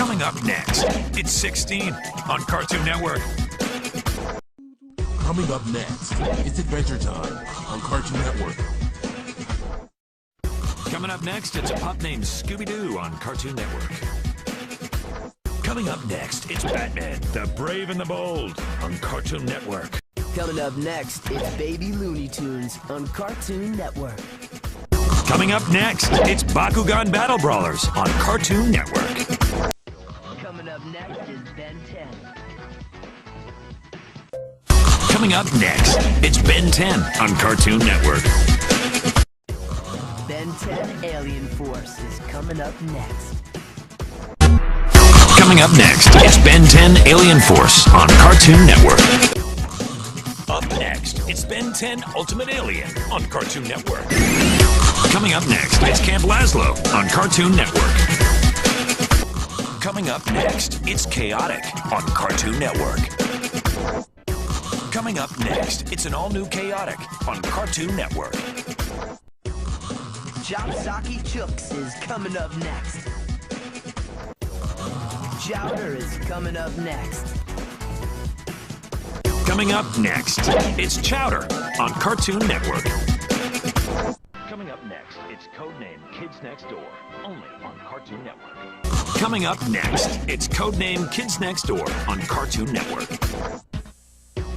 Coming up next, it's 16 on Cartoon Network. Coming up next, it's Adventure Time on Cartoon Network. Coming up next, it's a pup named Scooby-Doo on Cartoon Network. Coming up next, it's Batman, the Brave and the Bold on Cartoon Network. Coming up next, it's Baby Looney Tunes on Cartoon Network. Coming up next, it's Bakugan Battle Brawlers on Cartoon Network. Coming up next is Ben 10. Coming up next, it's Ben 10 on Cartoon Network. Ben 10 Alien Force is coming up next. Coming up next, it's Ben 10 Alien Force on Cartoon Network. Up next, it's Ben 10 Ultimate Alien on Cartoon Network. Coming up next, it's Camp Lazlo on Cartoon Network. Coming up next, it's Chaotic on Cartoon Network. Coming up next, it's an all-new Chaotic on Cartoon Network. Chopsaki Chooks is coming up next. Chowder is coming up next. Coming up next, it's Chowder on Cartoon Network. Coming up next, it's Codename Kids Next Door, only on Cartoon Network. Coming up next, it's Codename Kids Next Door on Cartoon Network.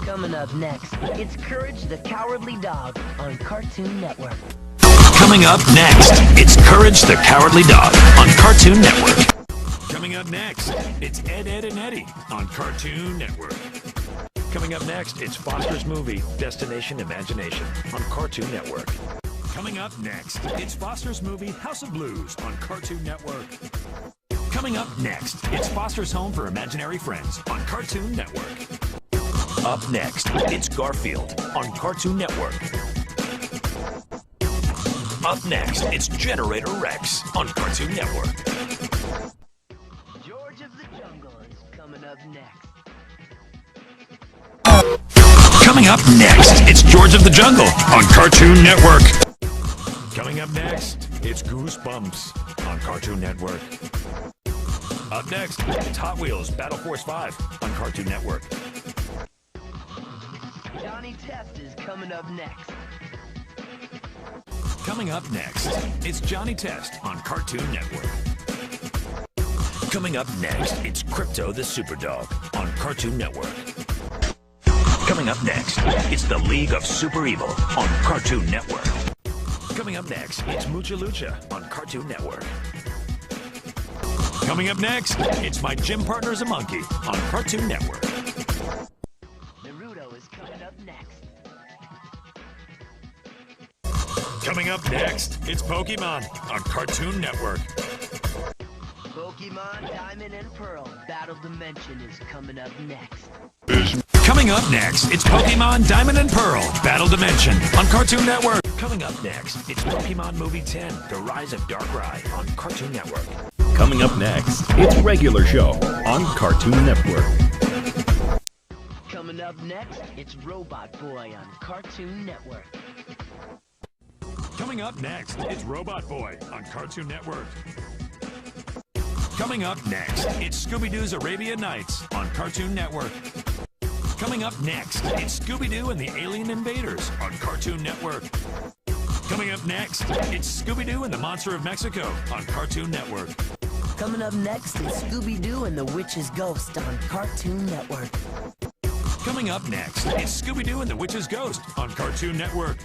Coming up next, it's Courage the Cowardly Dog on Cartoon Network. Coming up next, it's Courage the Cowardly Dog on Cartoon Network. Coming up next, it's Ed, Edd and Eddy on Cartoon Network. Coming up next, it's Foster's movie, Destination Imagination on Cartoon Network. Coming up next, it's Foster's movie, House of Blues on Cartoon Network. Coming up next, it's Foster's Home for Imaginary Friends on Cartoon Network. Up next, it's Garfield on Cartoon Network. Up next, it's Generator Rex on Cartoon Network. George of the Jungle is coming up next. Coming up next, it's George of the Jungle on Cartoon Network. Coming up next, it's Goosebumps on Cartoon Network. Up next, it's Hot Wheels Battle Force 5 on Cartoon Network. Johnny Test is coming up next. Coming up next, it's Johnny Test on Cartoon Network. Coming up next, it's Crypto the Superdog on Cartoon Network. Coming up next, it's the League of Super Evil on Cartoon Network. Coming up next, it's Mucha Lucha on Cartoon Network. Coming up next, it's My Gym Partner's a Monkey on Cartoon Network. Naruto is coming up next. Coming up next, it's Pokemon on Cartoon Network. Pokemon Diamond and Pearl Battle Dimension is coming up next. Coming up next, it's Pokemon Diamond and Pearl Battle Dimension on Cartoon Network. Coming up next, it's Pokemon Movie 10, The Rise of Darkrai on Cartoon Network. Coming up next, it's Regular Show on Cartoon Network. Coming up next, it's Robot Boy on Cartoon Network. Coming up next, it's Robot Boy on Cartoon Network. Coming up next, it's Scooby-Doo's Arabian Nights on Cartoon Network. Coming up next, it's Scooby-Doo and the Alien Invaders on Cartoon Network. Coming up next, it's Scooby-Doo and the Monster of Mexico on Cartoon Network. Coming up next, it's Scooby-Doo and the Witch's Ghost on Cartoon Network. Coming up next, it's Scooby-Doo and the Witch's Ghost on Cartoon Network.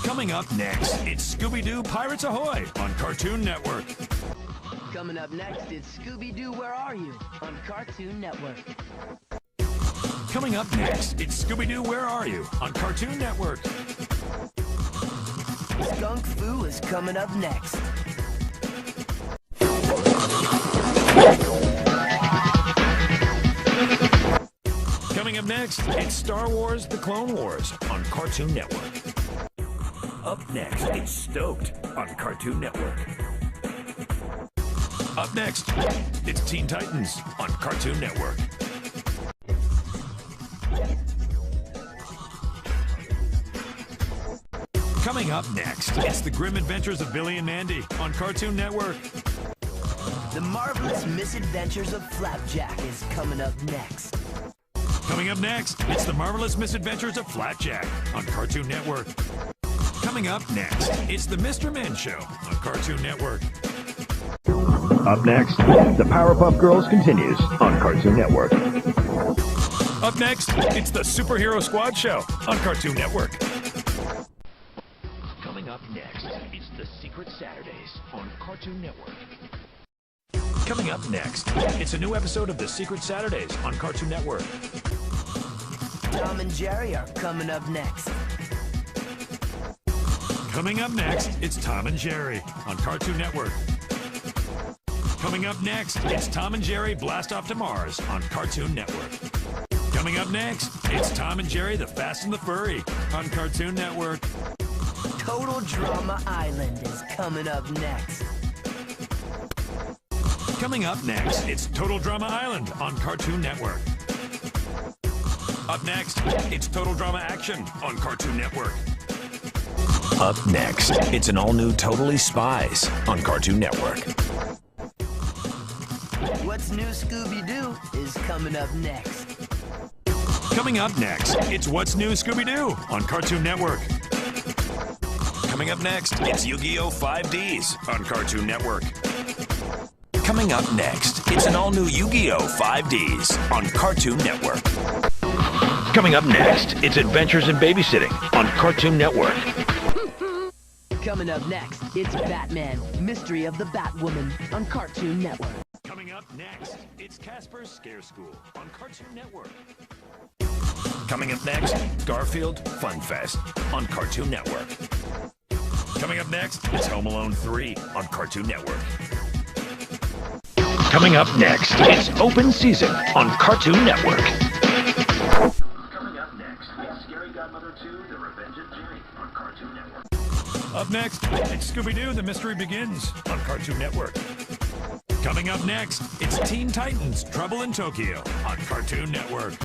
Coming up next, it's Scooby-Doo Pirates Ahoy on Cartoon Network. Coming up next, it's Scooby-Doo Where Are You on Cartoon Network. Coming up next, it's Scooby-Doo Where Are You on Cartoon Network. Skunk Fu is coming up next. Coming up next, it's Star Wars The Clone Wars on Cartoon Network. Up next, it's Stoked on Cartoon Network. Up next, it's Teen Titans on Cartoon Network. Coming up next, it's The Grim Adventures of Billy and Mandy on Cartoon Network. The Marvelous Misadventures of Flapjack is coming up next. Coming up next, it's The Marvelous Misadventures of Flapjack on Cartoon Network. Coming up next, it's The Mr. Men Show on Cartoon Network. Up next, the Powerpuff Girls continues on Cartoon Network. Up next, it's The Superhero Squad Show on Cartoon Network. Coming up next, it's The Secret Saturdays on Cartoon Network. Coming up next, it's a new episode of The Secret Saturdays on Cartoon Network. Tom and Jerry are coming up next. Coming up next, it's Tom and Jerry on Cartoon Network. Coming up next, it's Tom and Jerry Blast Off to Mars on Cartoon Network. Coming up next, it's Tom and Jerry the Fast and the Furry on Cartoon Network. Total Drama Island is coming up next. Coming up next, it's Total Drama Island on Cartoon Network. Up next, it's Total Drama Action on Cartoon Network. Up next, it's an all-new Totally Spies on Cartoon Network. What's New Scooby-Doo is coming up next. Coming up next, it's What's New Scooby-Doo on Cartoon Network. Coming up next, it's Yu-Gi-Oh! 5Ds on Cartoon Network. Coming up next, it's an all-new Yu-Gi-Oh! 5Ds on Cartoon Network. Coming up next, it's Adventures in Babysitting on Cartoon Network. Coming up next, it's Batman, Mystery of the Batwoman on Cartoon Network. Coming up next, it's Casper's Scare School on Cartoon Network. Coming up next, Garfield Fun Fest on Cartoon Network. Coming up next, it's Home Alone 3 on Cartoon Network. Coming up next, it's Open Season on Cartoon Network. Coming up next, it's Scary Godmother 2, The Revenge of Jenny on Cartoon Network. Up next, it's Scooby-Doo, The Mystery Begins on Cartoon Network. Coming up next, it's Teen Titans, Trouble in Tokyo on Cartoon Network.